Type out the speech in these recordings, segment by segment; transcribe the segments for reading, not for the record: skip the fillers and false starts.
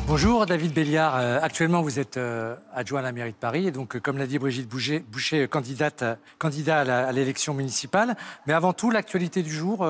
Bonjour David Béliard, actuellement vous êtes adjoint à la mairie de Paris et donc comme l'a dit Brigitte Boucher, candidat à l'élection municipale. Mais avant tout, l'actualité du jour,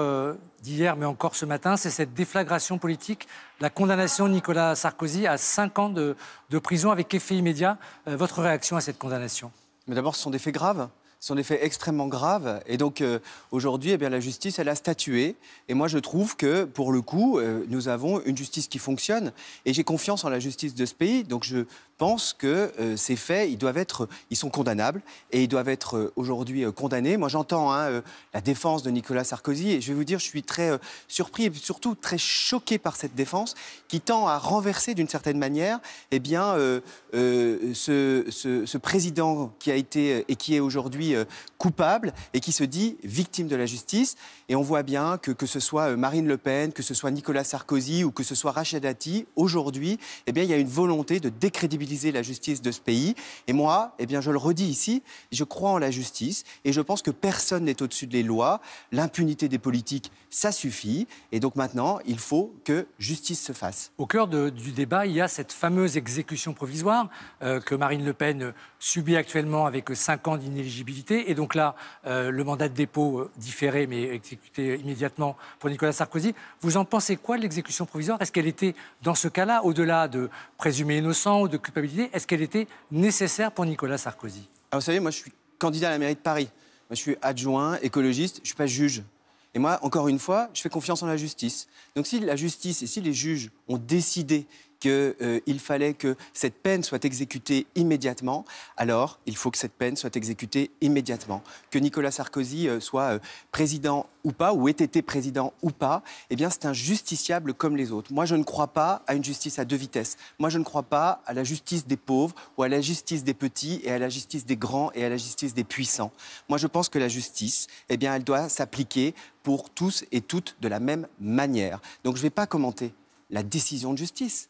d'hier mais encore ce matin, c'est cette déflagration politique, la condamnation de Nicolas Sarkozy à 5 ans de prison avec effet immédiat. Votre réaction à cette condamnation? Mais d'abord, ce sont des faits graves. Ce sont des faits extrêmement graves. Et donc, aujourd'hui, eh bien, la justice, elle a statué. Et moi, je trouve que, pour le coup, nous avons une justice qui fonctionne. Et j'ai confiance en la justice de ce pays. Donc, je pense que ces faits, ils sont condamnables. Et ils doivent être aujourd'hui condamnés. Moi, j'entends la défense de Nicolas Sarkozy. Et je vais vous dire, je suis très surpris et surtout très choqué par cette défense qui tend à renverser, d'une certaine manière, eh bien, ce président qui a été et qui est aujourd'hui coupable et qui se dit victime de la justice. Et on voit bien que ce soit Marine Le Pen, que ce soit Nicolas Sarkozy ou que ce soit Rachida Dati, aujourd'hui, eh bien, il y a une volonté de décrédibiliser la justice de ce pays. Et moi, eh bien, je le redis ici, je crois en la justice et je pense que personne n'est au-dessus des lois. L'impunité des politiques, ça suffit. Et donc maintenant, il faut que justice se fasse. Au cœur du débat, il y a cette fameuse exécution provisoire que Marine Le Pen subit actuellement avec 5 ans d'inéligibilité. Et donc là, le mandat de dépôt différé, mais exécuté immédiatement pour Nicolas Sarkozy. Vous en pensez quoi de l'exécution provisoire? Est-ce qu'elle était, dans ce cas-là, au-delà de présumé innocent ou de culpabilité, est-ce qu'elle était nécessaire pour Nicolas Sarkozy? Alors, vous savez, moi, je suis candidat à la mairie de Paris. Moi, je suis adjoint, écologiste, je ne suis pas juge. Et moi, encore une fois, je fais confiance en la justice. Donc si la justice et si les juges ont décidé qu'il fallait que cette peine soit exécutée immédiatement, alors il faut que cette peine soit exécutée immédiatement. Que Nicolas Sarkozy soit président ou pas, ou ait été président ou pas, eh bien c'est un justiciable comme les autres. Moi, je ne crois pas à une justice à deux vitesses. Moi, je ne crois pas à la justice des pauvres ou à la justice des petits et à la justice des grands et à la justice des puissants. Moi, je pense que la justice, eh bien, elle doit s'appliquer pour tous et toutes de la même manière. Donc, je ne vais pas commenter la décision de justice.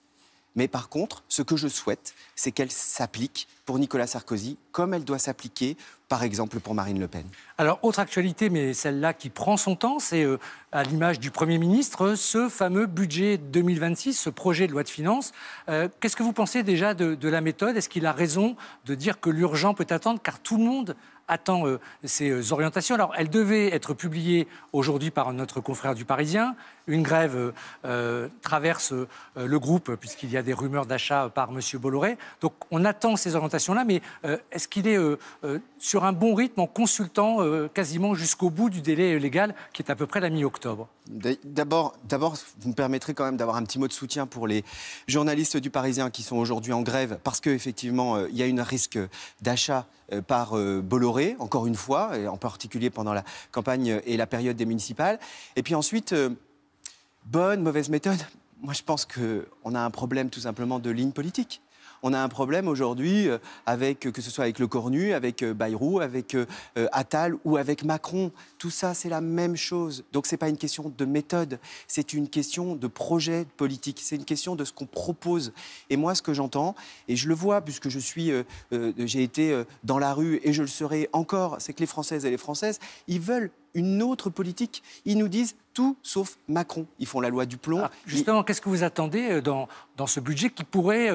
Mais par contre, ce que je souhaite, c'est qu'elle s'applique pour Nicolas Sarkozy comme elle doit s'appliquer, par exemple, pour Marine Le Pen. Alors, autre actualité, mais celle-là qui prend son temps, c'est à l'image du Premier ministre, ce fameux budget 2026, ce projet de loi de finances. Qu'est-ce que vous pensez déjà de la méthode? Est-ce qu'il a raison de dire que l'urgent peut attendre, car tout le monde attend ces orientations? Alors, elles devaient être publiées aujourd'hui par notre confrère du Parisien. Une grève traverse le groupe, puisqu'il y a des rumeurs d'achat par M. Bolloré. Donc, on attend ces orientations-là, mais est-ce qu'il est sur un bon rythme en consultant quasiment jusqu'au bout du délai légal, qui est à peu près la mi-octobre? D'abord, vous me permettrez quand même d'avoir un petit mot de soutien pour les journalistes du Parisien qui sont aujourd'hui en grève, parce qu'effectivement, il y a un risque d'achat par Bolloré, encore une fois, et en particulier pendant la campagne et la période des municipales. Et puis ensuite, bonne, mauvaise méthode. Moi, je pense qu'on a un problème tout simplement de ligne politique. On a un problème aujourd'hui que ce soit avec Le Cornu, avec Bayrou, avec Attal ou avec Macron. Tout ça, c'est la même chose. Donc, ce n'est pas une question de méthode, c'est une question de projet politique. C'est une question de ce qu'on propose. Et moi, ce que j'entends, et je le vois puisque j'ai été dans la rue et je le serai encore, c'est que les Françaises et les Françaises, ils veulent une autre politique. Ils nous disent tout sauf Macron. Ils font la loi du plomb. Justement, qu'est-ce que vous attendez dans ce budget qui pourrait,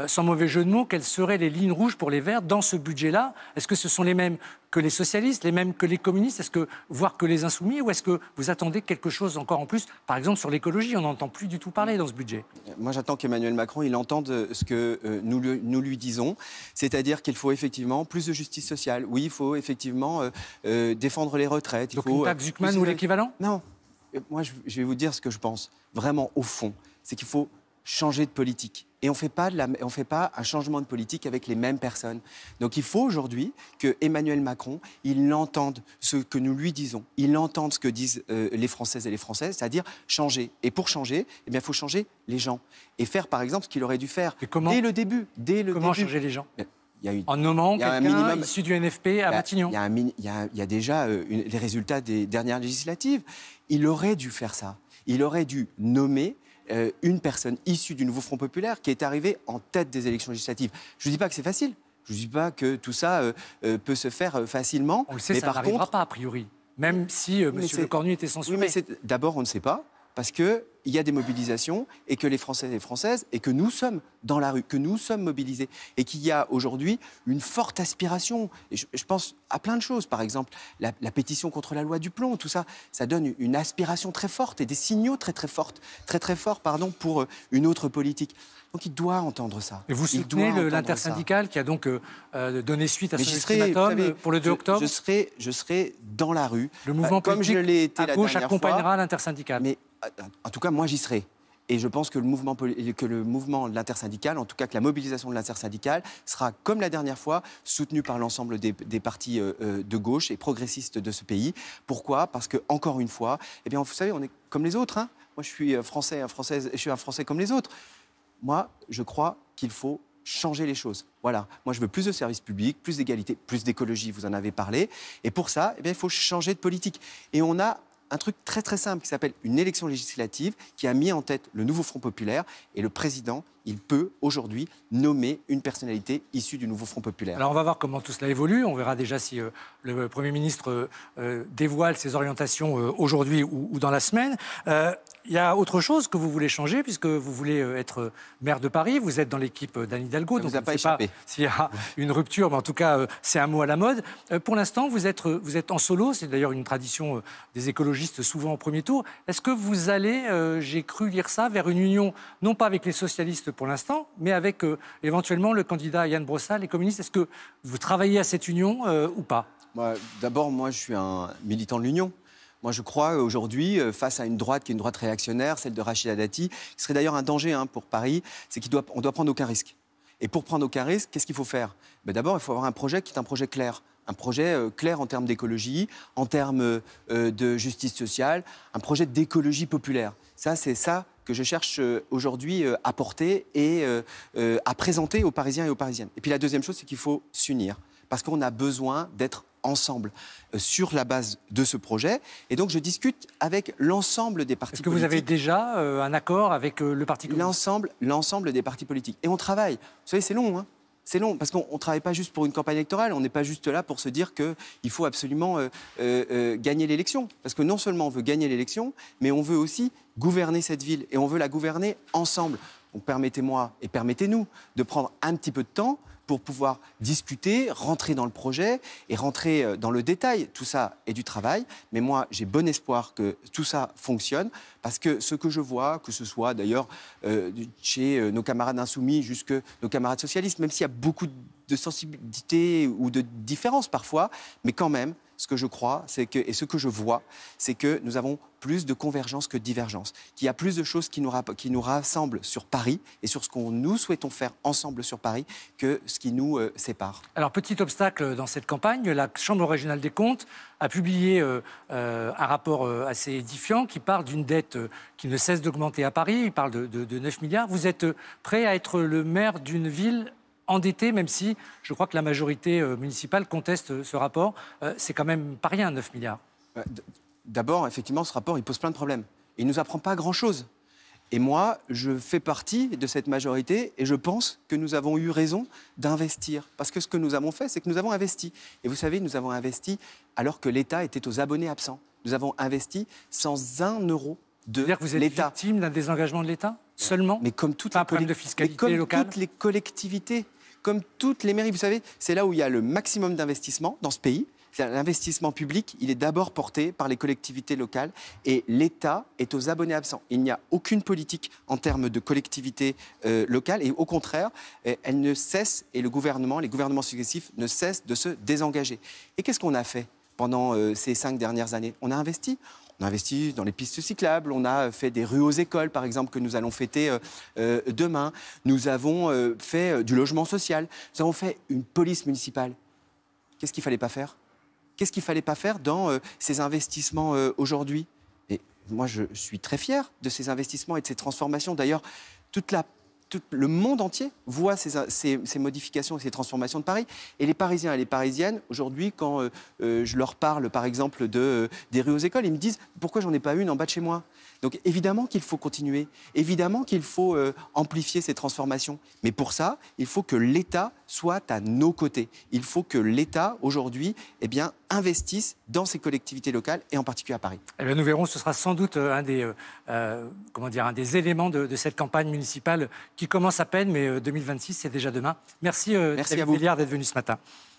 sans mauvais jeu de mots, quelles seraient les lignes rouges pour les Verts dans ce budget-là? Est-ce que ce sont les mêmes que les socialistes, les mêmes que les communistes, voire que les insoumis, ou est-ce que vous attendez quelque chose encore en plus? Par exemple, sur l'écologie, on n'entend plus du tout parler dans ce budget. Moi, j'attends qu'Emmanuel Macron, il entende ce que nous lui disons, c'est-à-dire qu'il faut effectivement plus de justice sociale. Oui, il faut effectivement défendre les retraites. Donc une taxe Zuckman ou l'équivalent? Non. Moi, je vais vous dire ce que je pense, vraiment au fond, c'est qu'il faut changer de politique. Et on ne fait pas un changement de politique avec les mêmes personnes. Donc il faut aujourd'hui que Emmanuel Macron, il entende ce que nous lui disons, il entende ce que disent les Françaises et les Français, c'est-à-dire changer. Et pour changer, eh bien, il faut changer les gens. Et faire, par exemple, ce qu'il aurait dû faire dès le début. Comment changer les gens? En nommant quelqu'un issu du NFP à Matignon. Il y a déjà les résultats des dernières législatives. Il aurait dû faire ça. Il aurait dû nommer une personne issue du Nouveau Front Populaire qui est arrivée en tête des élections législatives. Je ne dis pas que c'est facile. Je ne dis pas que tout ça peut se faire facilement. On le sait, mais ça n'arrivera pas a priori. Même si M. Le Cornu était censuré. Oui, mais d'abord, on ne sait pas. Parce qu'il y a des mobilisations et que les Français et les Françaises, et que nous sommes dans la rue, que nous sommes mobilisés, et qu'il y a aujourd'hui une forte aspiration. Et je pense à plein de choses, par exemple la pétition contre la loi du plomb, tout ça, ça donne une aspiration très forte et des signaux très forts pour une autre politique. Donc il doit entendre ça. Et vous soutenez l'intersyndicale qui a donc donné suite à son ultimatum pour le 2 octobre? Je serai dans la rue. Le mouvement comme je l'ai été à gauche accompagnera l'intersyndicale. Mais en tout cas, moi j'y serai. Et je pense que le mouvement de l'intersyndicale, en tout cas que la mobilisation de l'intersyndicale, sera, comme la dernière fois, soutenue par l'ensemble des partis de gauche et progressistes de ce pays. Pourquoi? Parce que, encore une fois, eh bien, vous savez, on est comme les autres. Hein. Moi, je suis français, je suis un Français comme les autres. Moi, je crois qu'il faut changer les choses. Voilà. Moi, je veux plus de services publics, plus d'égalité, plus d'écologie, vous en avez parlé. Et pour ça, eh bien, il faut changer de politique. Et on a un truc très simple qui s'appelle une élection législative qui a mis en tête le nouveau Front populaire. Et le président, il peut aujourd'hui nommer une personnalité issue du nouveau Front populaire. Alors on va voir comment tout cela évolue. On verra déjà si le Premier ministre dévoile ses orientations aujourd'hui ou dans la semaine. Il y a autre chose que vous voulez changer, puisque vous voulez être maire de Paris. Vous êtes dans l'équipe d'Anne Hidalgo. Donc je ne sais pas s'il y a une rupture, mais en tout cas, c'est un mot à la mode. Pour l'instant, vous êtes en solo. C'est d'ailleurs une tradition des écologistes, souvent au premier tour. Est-ce que vous allez, j'ai cru lire ça, vers une union, non pas avec les socialistes pour l'instant, mais avec éventuellement le candidat Yann Brossat, les communistes? Est-ce que vous travaillez à cette union ou pas? D'abord, moi, je suis un militant de l'union. Moi, je crois aujourd'hui, face à une droite qui est une droite réactionnaire, celle de Rachida Dati, qui serait d'ailleurs un danger pour Paris, c'est qu'on doit prendre aucun risque. Et pour prendre aucun risque, qu'est-ce qu'il faut faire? D'abord, il faut avoir un projet qui est un projet clair. Un projet clair en termes d'écologie, en termes de justice sociale, un projet d'écologie populaire. C'est ça que je cherche aujourd'hui à porter et à présenter aux Parisiens et aux Parisiennes. Et puis la deuxième chose, c'est qu'il faut s'unir. Parce qu'on a besoin d'être ensemble sur la base de ce projet. Et donc, je discute avec l'ensemble des partis politiques. Est-ce que vous avez déjà un accord avec le Parti communiste? L'ensemble des partis politiques. Et on travaille. Vous savez, c'est long, hein. C'est long, parce qu'on ne travaille pas juste pour une campagne électorale, on n'est pas juste là pour se dire qu'il faut absolument gagner l'élection. Parce que non seulement on veut gagner l'élection, mais on veut aussi gouverner cette ville. Et on veut la gouverner ensemble. Donc permettez-moi et permettez-nous de prendre un petit peu de temps pour pouvoir discuter, rentrer dans le projet et rentrer dans le détail. Tout ça est du travail, mais moi, j'ai bon espoir que tout ça fonctionne, parce que ce que je vois, que ce soit d'ailleurs chez nos camarades insoumis jusque nos camarades socialistes, même s'il y a beaucoup de sensibilité ou de différences parfois, mais quand même, ce que je crois, et ce que je vois, c'est que nous avons plus de convergence que de divergence, qu'il y a plus de choses qui nous rassemblent sur Paris et sur ce que nous souhaitons faire ensemble sur Paris que ce qui nous sépare. Alors, petit obstacle dans cette campagne, la Chambre régionale des comptes a publié un rapport assez édifiant qui parle d'une dette qui ne cesse d'augmenter à Paris. Il parle de 9 milliards. Vous êtes prêt à être le maire d'une ville endetté, même si je crois que la majorité municipale conteste ce rapport. C'est quand même pas rien, 9 milliards. D'abord, effectivement, ce rapport, il pose plein de problèmes. Il ne nous apprend pas grand-chose. Et moi, je fais partie de cette majorité et je pense que nous avons eu raison d'investir. Parce que ce que nous avons fait, c'est que nous avons investi. Et vous savez, nous avons investi alors que l'État était aux abonnés absents. Nous avons investi sans 1 euro de l'État. Vous êtes victime d'un désengagement de l'État seulement? Mais comme toutes les collectivités, comme toutes les mairies, vous savez, c'est là où il y a le maximum d'investissement dans ce pays. L'investissement public, il est d'abord porté par les collectivités locales et l'État est aux abonnés absents. Il n'y a aucune politique en termes de collectivités locales et au contraire, elle ne cesse, et les gouvernements successifs ne cessent de se désengager. Et qu'est-ce qu'on a fait pendant ces 5 dernières années? On a investi. On a investi dans les pistes cyclables, on a fait des rues aux écoles, par exemple, que nous allons fêter demain. Nous avons fait du logement social. Nous avons fait une police municipale. Qu'est-ce qu'il ne fallait pas faire? Qu'est-ce qu'il ne fallait pas faire dans ces investissements aujourd'hui? Et moi, je suis très fier de ces investissements et de ces transformations. D'ailleurs, tout le monde entier voit ces modifications et ces transformations de Paris. Et les Parisiens et les Parisiennes, aujourd'hui, quand je leur parle, par exemple, des rues aux écoles, ils me disent « Pourquoi j'en ai pas une en bas de chez moi ?» Donc évidemment qu'il faut continuer, évidemment qu'il faut amplifier ces transformations. Mais pour ça, il faut que l'État soit à nos côtés. Il faut que l'État, aujourd'hui, investissent dans ces collectivités locales et en particulier à Paris. Eh bien, nous verrons, ce sera sans doute un des éléments de cette campagne municipale qui commence à peine, mais 2026, c'est déjà demain. Merci, Merci à David vous. Béliard, d'être venu ce matin.